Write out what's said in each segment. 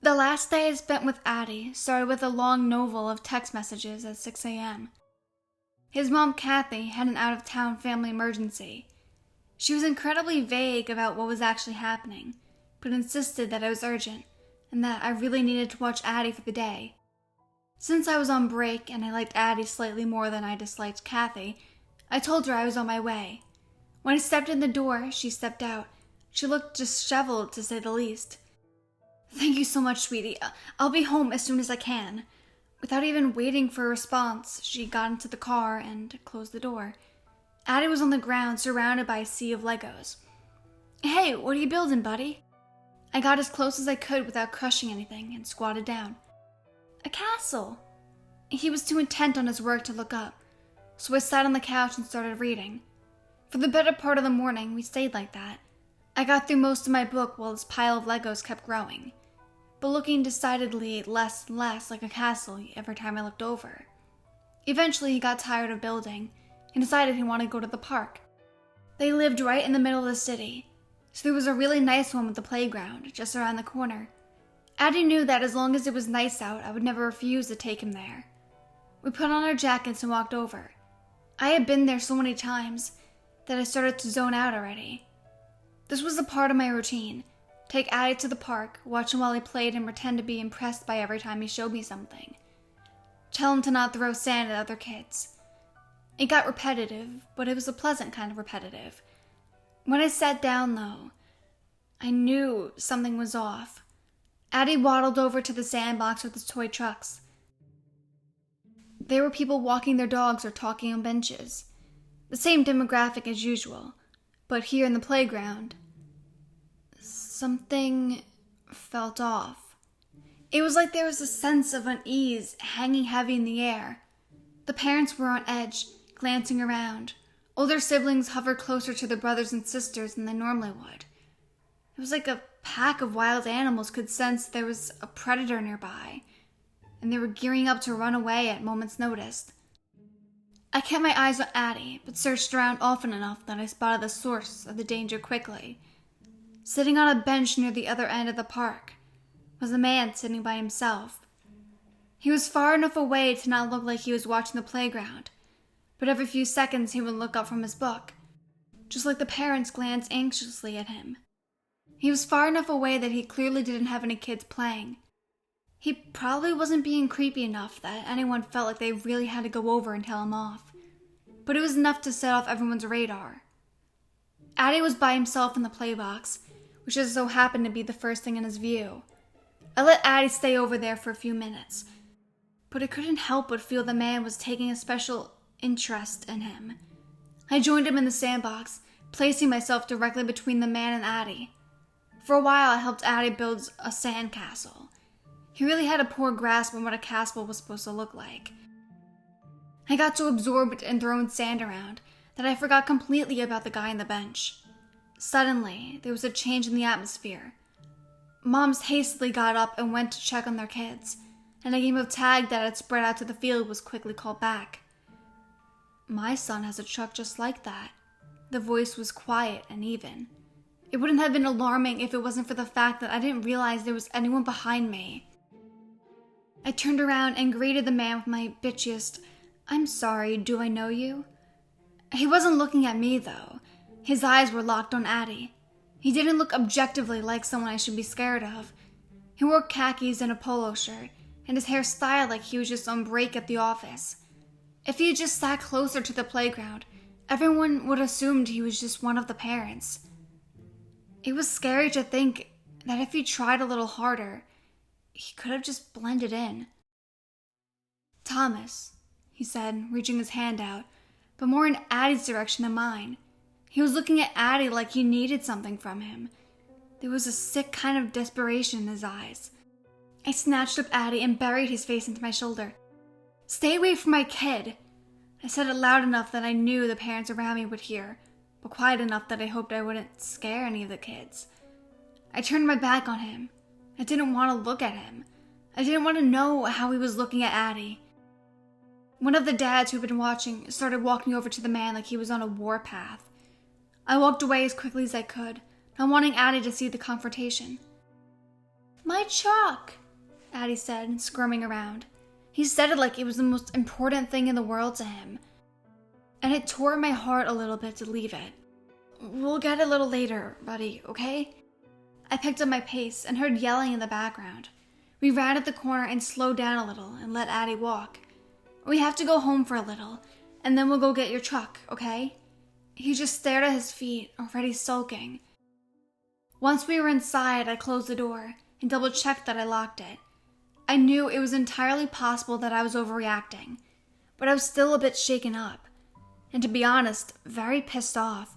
The last day I spent with Addie started with a long novel of text messages at 6 a.m. His mom, Kathy, had an out-of-town family emergency. She was incredibly vague about what was actually happening, but insisted that it was urgent and that I really needed to watch Addie for the day. Since I was on break and I liked Addie slightly more than I disliked Kathy, I told her I was on my way. When I stepped in the door, she stepped out. She looked disheveled, to say the least. "Thank you so much, sweetie. I'll be home as soon as I can." Without even waiting for a response, she got into the car and closed the door. Addie was on the ground, surrounded by a sea of Legos. "Hey, what are you building, buddy?" I got as close as I could without crushing anything and squatted down. "A castle." He was too intent on his work to look up, so I sat on the couch and started reading. For the better part of the morning, we stayed like that. I got through most of my book while this pile of Legos kept growing, but looking decidedly less and less like a castle every time I looked over. Eventually, he got tired of building and decided he wanted to go to the park. They lived right in the middle of the city, so there was a really nice one with a playground just around the corner. Addie knew that as long as it was nice out, I would never refuse to take him there. We put on our jackets and walked over. I had been there so many times that I started to zone out already. This was a part of my routine. Take Addie to the park, watch him while he played and pretend to be impressed by every time he showed me something. Tell him to not throw sand at other kids. It got repetitive, but it was a pleasant kind of repetitive. When I sat down, though, I knew something was off. Addie waddled over to the sandbox with his toy trucks. There were people walking their dogs or talking on benches. The same demographic as usual, but here in the playground, something felt off. It was like there was a sense of unease hanging heavy in the air. The parents were on edge, glancing around. Older siblings hovered closer to their brothers and sisters than they normally would. It was like a pack of wild animals could sense there was a predator nearby, and they were gearing up to run away at moment's notice. I kept my eyes on Addie, but searched around often enough that I spotted the source of the danger quickly. Sitting on a bench near the other end of the park was a man sitting by himself. He was far enough away to not look like he was watching the playground, but every few seconds he would look up from his book, just like the parents glanced anxiously at him. He was far enough away that he clearly didn't have any kids playing. He probably wasn't being creepy enough that anyone felt like they really had to go over and tell him off, but it was enough to set off everyone's radar. Addie was by himself in the playbox, which just so happened to be the first thing in his view. I let Addie stay over there for a few minutes, but I couldn't help but feel the man was taking a special interest in him. I joined him in the sandbox, placing myself directly between the man and Addie. For a while, I helped Addie build a sandcastle. He really had a poor grasp on what a castle was supposed to look like. I got so absorbed in throwing sand around that I forgot completely about the guy on the bench. Suddenly, there was a change in the atmosphere. Moms hastily got up and went to check on their kids, and a game of tag that had spread out to the field was quickly called back. "My son has a truck just like that." The voice was quiet and even. It wouldn't have been alarming if it wasn't for the fact that I didn't realize there was anyone behind me. I turned around and greeted the man with my bitchiest, "I'm sorry, do I know you?" He wasn't looking at me, though. His eyes were locked on Addie. He didn't look objectively like someone I should be scared of. He wore khakis and a polo shirt, and his hair styled like he was just on break at the office. If he had just sat closer to the playground, everyone would have assumed he was just one of the parents. It was scary to think that if he tried a little harder, he could have just blended in. "Thomas," he said, reaching his hand out, but more in Addie's direction than mine. He was looking at Addie like he needed something from him. There was a sick kind of desperation in his eyes. I snatched up Addie and buried his face into my shoulder. "Stay away from my kid." I said it loud enough that I knew the parents around me would hear, but quiet enough that I hoped I wouldn't scare any of the kids. I turned my back on him. I didn't want to look at him. I didn't want to know how he was looking at Addie. One of the dads who'd been watching started walking over to the man like he was on a warpath. I walked away as quickly as I could, not wanting Addie to see the confrontation. My truck, Addie said, squirming around. He said it like it was the most important thing in the world to him. And it tore my heart a little bit to leave it. We'll get it a little later, buddy, okay? I picked up my pace and heard yelling in the background. We ran at the corner and slowed down a little and let Addie walk. We have to go home for a little, and then we'll go get your truck, okay? He just stared at his feet, already sulking. Once we were inside, I closed the door and double-checked that I locked it. I knew it was entirely possible that I was overreacting, but I was still a bit shaken up, and to be honest, very pissed off.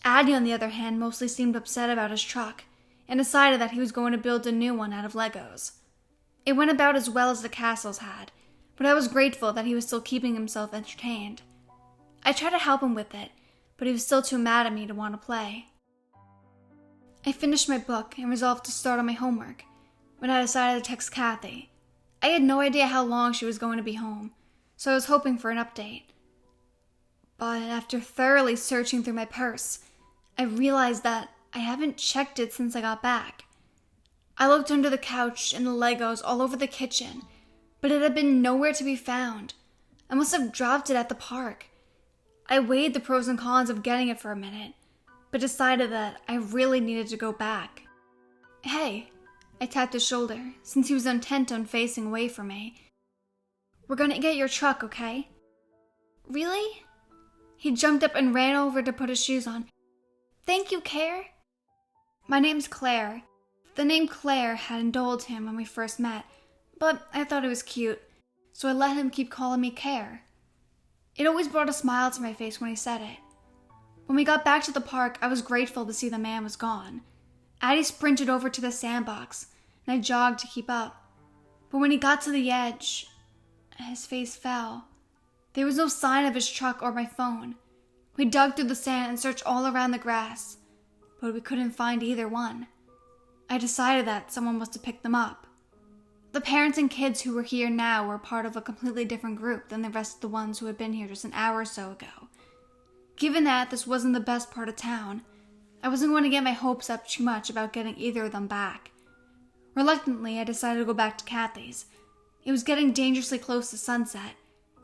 Addie, on the other hand, mostly seemed upset about his truck, and decided that he was going to build a new one out of Legos. It went about as well as the castles had, but I was grateful that he was still keeping himself entertained. I tried to help him with it, but he was still too mad at me to want to play. I finished my book and resolved to start on my homework, when I decided to text Kathy. I had no idea how long she was going to be home, so I was hoping for an update. But after thoroughly searching through my purse, I realized that I haven't checked it since I got back. I looked under the couch and the Legos all over the kitchen, but it had been nowhere to be found. I must have dropped it at the park. I weighed the pros and cons of getting it for a minute, but decided that I really needed to go back. Hey, I tapped his shoulder, since he was intent on facing away from me. We're gonna get your truck, okay? Really? He jumped up and ran over to put his shoes on. Thank you, Claire. My name's Claire. The name Claire had indulged him when we first met, but I thought it was cute, so I let him keep calling me Care. It always brought a smile to my face when he said it. When we got back to the park, I was grateful to see the man was gone. Addie sprinted over to the sandbox, and I jogged to keep up. But when he got to the edge, his face fell. There was no sign of his truck or my phone. We dug through the sand and searched all around the grass, but we couldn't find either one. I decided that someone must have picked them up. The parents and kids who were here now were part of a completely different group than the rest of the ones who had been here just an hour or so ago. Given that this wasn't the best part of town, I wasn't going to get my hopes up too much about getting either of them back. Reluctantly, I decided to go back to Kathy's. It was getting dangerously close to sunset,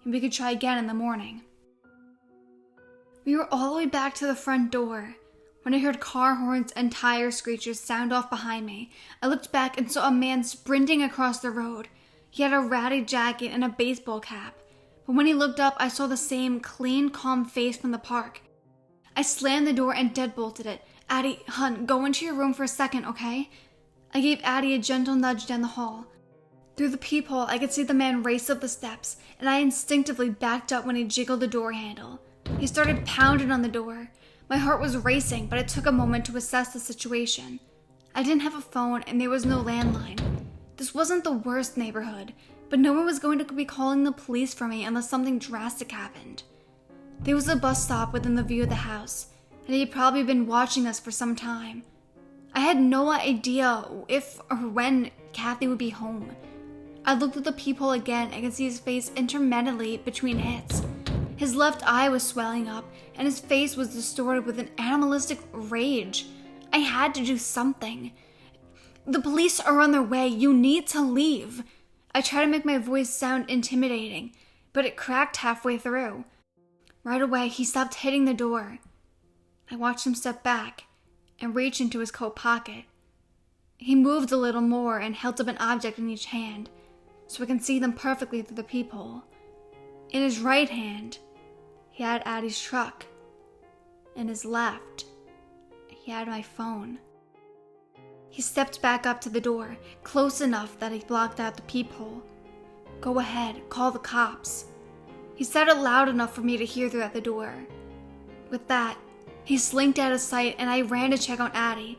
and we could try again in the morning. We were all the way back to the front door when I heard car horns and tire screeches sound off behind me. I looked back and saw a man sprinting across the road. He had a ratty jacket and a baseball cap, but when he looked up, I saw the same clean, calm face from the park. I slammed the door and deadbolted it. Addie, hun, go into your room for a second, okay? I gave Addie a gentle nudge down the hall. Through the peephole, I could see the man race up the steps, and I instinctively backed up when he jiggled the door handle. He started pounding on the door. My heart was racing, but it took a moment to assess the situation. I didn't have a phone, and there was no landline. This wasn't the worst neighborhood, but no one was going to be calling the police for me unless something drastic happened. There was a bus stop within the view of the house, and he had probably been watching us for some time. I had no idea if or when Kathy would be home. I looked at the peephole again and could see his face intermittently between hits. His left eye was swelling up, and his face was distorted with an animalistic rage. I had to do something. The police are on their way. You need to leave. I tried to make my voice sound intimidating, but it cracked halfway through. Right away, he stopped hitting the door. I watched him step back and reach into his coat pocket. He moved a little more and held up an object in each hand, so I can see them perfectly through the peephole. In his right hand, he had Addie's truck. In his left, he had my phone. He stepped back up to the door, close enough that he blocked out the peephole. Go ahead, call the cops. He said it loud enough for me to hear through at the door. With that, he slinked out of sight and I ran to check on Addie.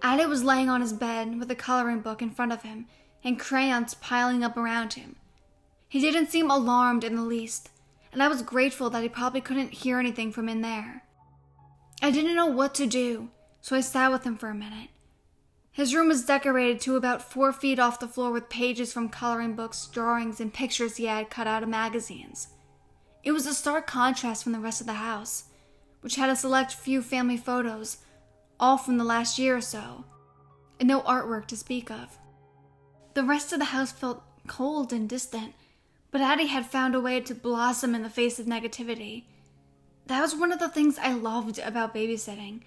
Addie was laying on his bed with a coloring book in front of him and crayons piling up around him. He didn't seem alarmed in the least, and I was grateful that he probably couldn't hear anything from in there. I didn't know what to do, so I sat with him for a minute. His room was decorated to about 4 feet off the floor with pages from coloring books, drawings, and pictures he had cut out of magazines. It was a stark contrast from the rest of the house, which had a select few family photos, all from the last year or so, and no artwork to speak of. The rest of the house felt cold and distant, but Addie had found a way to blossom in the face of negativity. That was one of the things I loved about babysitting,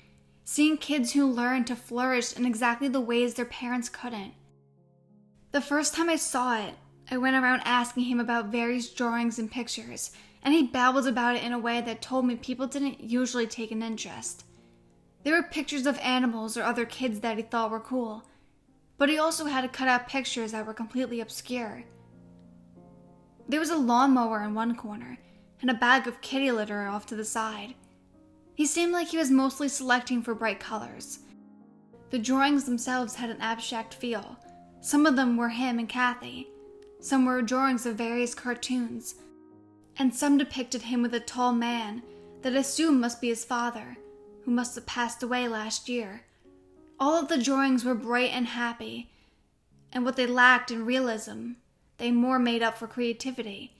seeing kids who learned to flourish in exactly the ways their parents couldn't. The first time I saw it, I went around asking him about various drawings and pictures, and he babbled about it in a way that told me people didn't usually take an interest. There were pictures of animals or other kids that he thought were cool, but he also had to cut out pictures that were completely obscure. There was a lawnmower in one corner, and a bag of kitty litter off to the side. He seemed like he was mostly selecting for bright colors. The drawings themselves had an abstract feel. Some of them were him and Kathy. Some were drawings of various cartoons, and some depicted him with a tall man that I assumed must be his father, who must have passed away last year. All of the drawings were bright and happy, and what they lacked in realism, they more made up for creativity.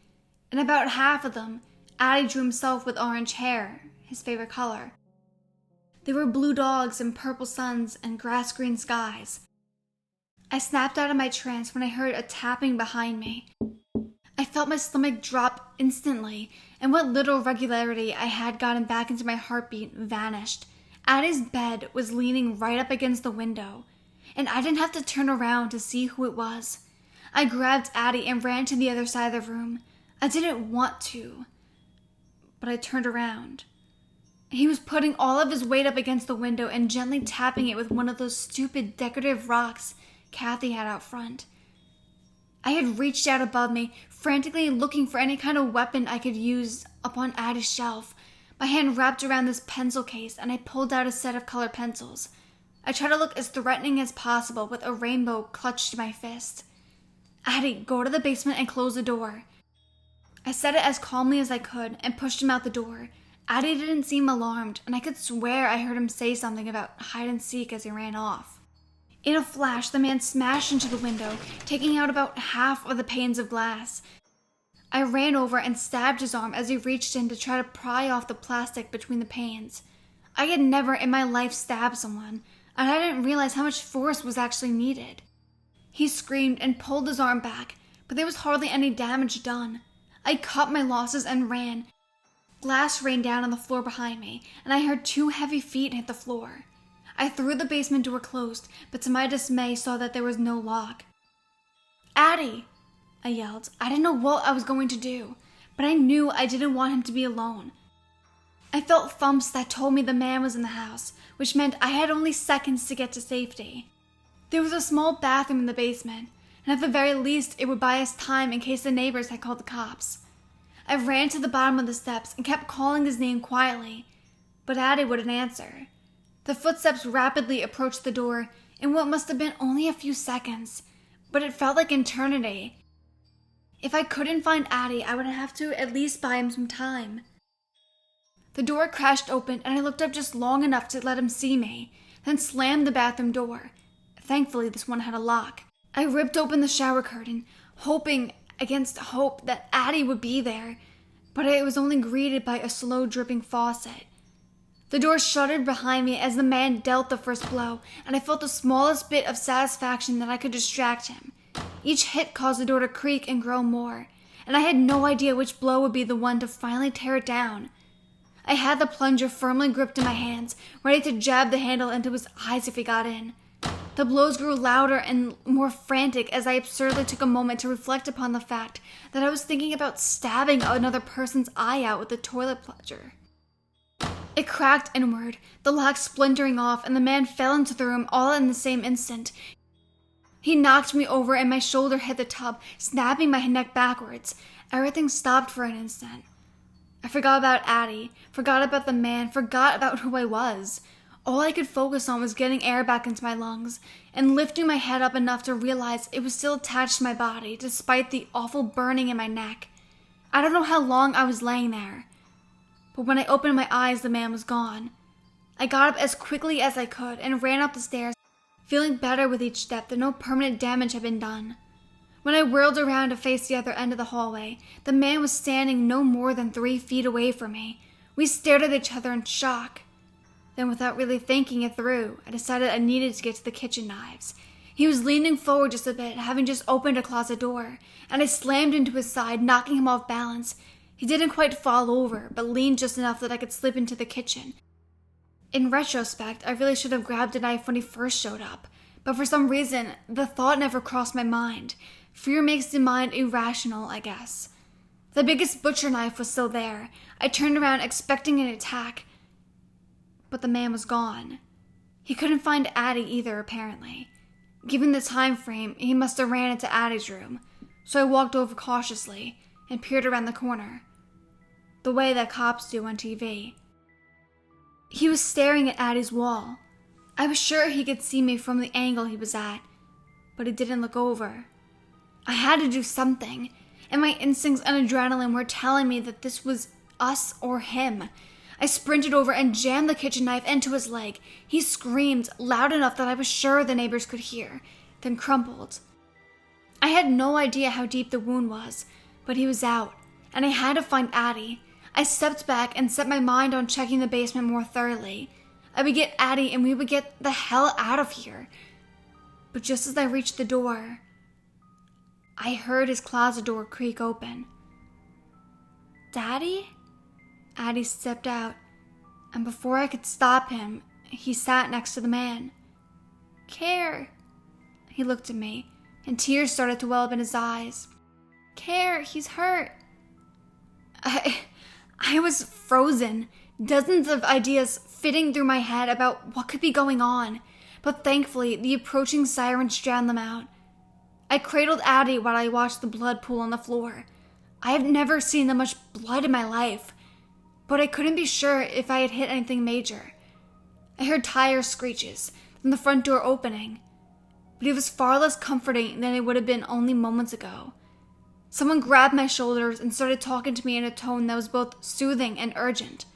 In about half of them, Addie drew himself with orange hair, his favorite color. There were blue dogs and purple suns and grass-green skies. I snapped out of my trance when I heard a tapping behind me. I felt my stomach drop instantly, and what little regularity I had gotten back into my heartbeat vanished. Addie's bed was leaning right up against the window, and I didn't have to turn around to see who it was. I grabbed Addie and ran to the other side of the room. I didn't want to, but I turned around. He was putting all of his weight up against the window and gently tapping it with one of those stupid decorative rocks Kathy had out front. I had reached out above me, frantically looking for any kind of weapon I could use upon Addie's shelf. My hand wrapped around this pencil case, and I pulled out a set of colored pencils. I tried to look as threatening as possible with a rainbow clutched to my fist. "Addie, go to the basement and close the door." I said it as calmly as I could and pushed him out the door. Addie didn't seem alarmed, and I could swear I heard him say something about hide and seek as he ran off. In a flash, the man smashed into the window, taking out about half of the panes of glass. I ran over and stabbed his arm as he reached in to try to pry off the plastic between the panes. I had never in my life stabbed someone, and I didn't realize how much force was actually needed. He screamed and pulled his arm back, but there was hardly any damage done. I cut my losses and ran. Glass rained down on the floor behind me, and I heard 2 heavy feet hit the floor. I threw the basement door closed, but to my dismay saw that there was no lock. "Addie!" I yelled. I didn't know what I was going to do, but I knew I didn't want him to be alone. I felt thumps that told me the man was in the house, which meant I had only seconds to get to safety. There was a small bathroom in the basement, and at the very least it would buy us time in case the neighbors had called the cops. I ran to the bottom of the steps and kept calling his name quietly, but Addie wouldn't answer. The footsteps rapidly approached the door in what must have been only a few seconds, but it felt like eternity. If I couldn't find Addie, I would have to at least buy him some time. The door crashed open, and I looked up just long enough to let him see me, then slammed the bathroom door. Thankfully, this one had a lock. I ripped open the shower curtain, hoping against hope that Addie would be there, but I was only greeted by a slow dripping faucet. The door shuttered behind me as the man dealt the first blow, and I felt the smallest bit of satisfaction that I could distract him. Each hit caused the door to creak and grow more, and I had no idea which blow would be the one to finally tear it down. I had the plunger firmly gripped in my hands, ready to jab the handle into his eyes if he got in. The blows grew louder and more frantic as I absurdly took a moment to reflect upon the fact that I was thinking about stabbing another person's eye out with the toilet plunger. It cracked inward, the lock splintering off, and the man fell into the room all in the same instant. He knocked me over and my shoulder hit the tub, snapping my neck backwards. Everything stopped for an instant. I forgot about Addie, forgot about the man, forgot about who I was. All I could focus on was getting air back into my lungs and lifting my head up enough to realize it was still attached to my body despite the awful burning in my neck. I don't know how long I was laying there, but when I opened my eyes, the man was gone. I got up as quickly as I could and ran up the stairs, feeling better with each step that no permanent damage had been done. When I whirled around to face the other end of the hallway, the man was standing no more than 3 feet away from me. We stared at each other in shock. Then, without really thinking it through, I decided I needed to get to the kitchen knives. He was leaning forward just a bit, having just opened a closet door, and I slammed into his side, knocking him off balance. He didn't quite fall over, but leaned just enough that I could slip into the kitchen. In retrospect, I really should have grabbed a knife when he first showed up, but for some reason, the thought never crossed my mind. Fear makes the mind irrational, I guess. The biggest butcher knife was still there. I turned around expecting an attack, but the man was gone. He couldn't find Addie either, apparently. Given the time frame, he must have ran into Addie's room, so I walked over cautiously and peered around the corner, the way that cops do on TV. He was staring at Addie's wall. I was sure he could see me from the angle he was at, but he didn't look over. I had to do something, and my instincts and adrenaline were telling me that this was us or him. I sprinted over and jammed the kitchen knife into his leg. He screamed loud enough that I was sure the neighbors could hear, then crumpled. I had no idea how deep the wound was, but he was out, and I had to find Addie. I stepped back and set my mind on checking the basement more thoroughly. I would get Addie and we would get the hell out of here. But just as I reached the door, I heard his closet door creak open. "Daddy?" Addie stepped out, and before I could stop him, he sat next to the man. "Care." He looked at me, and tears started to well up in his eyes. "Care, he's hurt." I was frozen, dozens of ideas fitting through my head about what could be going on, but thankfully the approaching sirens drowned them out. I cradled Addie while I watched the blood pool on the floor. I have never seen that much blood in my life, but I couldn't be sure if I had hit anything major. I heard tire screeches from the front door opening, but it was far less comforting than it would have been only moments ago. Someone grabbed my shoulders and started talking to me in a tone that was both soothing and urgent.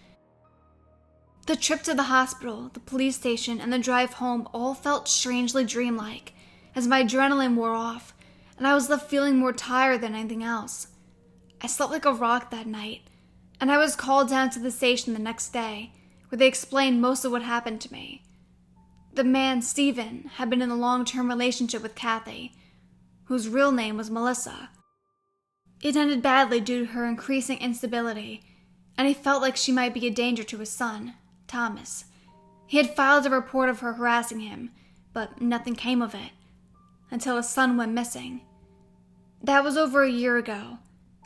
The trip to the hospital, the police station, and the drive home all felt strangely dreamlike as my adrenaline wore off, and I was left feeling more tired than anything else. I slept like a rock that night, and I was called down to the station the next day, where they explained most of what happened to me. The man, Steven, had been in a long-term relationship with Kathy, whose real name was Melissa. It ended badly due to her increasing instability, and he felt like she might be a danger to his son, Thomas. He had filed a report of her harassing him, but nothing came of it, until his son went missing. That was over a year ago.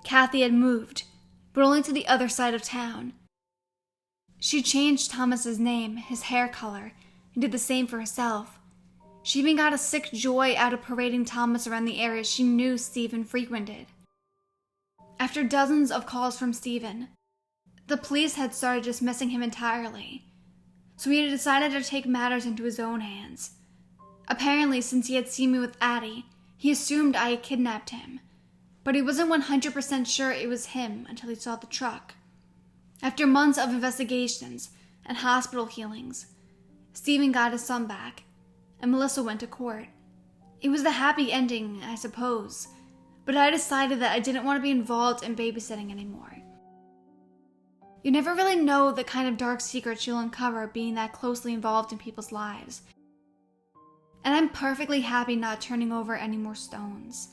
Kathy had moved, but only to the other side of town. She changed Thomas's name, his hair color, and did the same for herself. She even got a sick joy out of parading Thomas around the area she knew Stephen frequented. After dozens of calls from Stephen, the police had started dismissing him entirely, so he had decided to take matters into his own hands. Apparently, since he had seen me with Addie, he assumed I had kidnapped him, but he wasn't 100% sure it was him until he saw the truck. After months of investigations and hospital healings, Stephen got his son back, and Melissa went to court. It was the happy ending, I suppose, but I decided that I didn't want to be involved in babysitting anymore. You never really know the kind of dark secrets you'll uncover being that closely involved in people's lives. And I'm perfectly happy not turning over any more stones.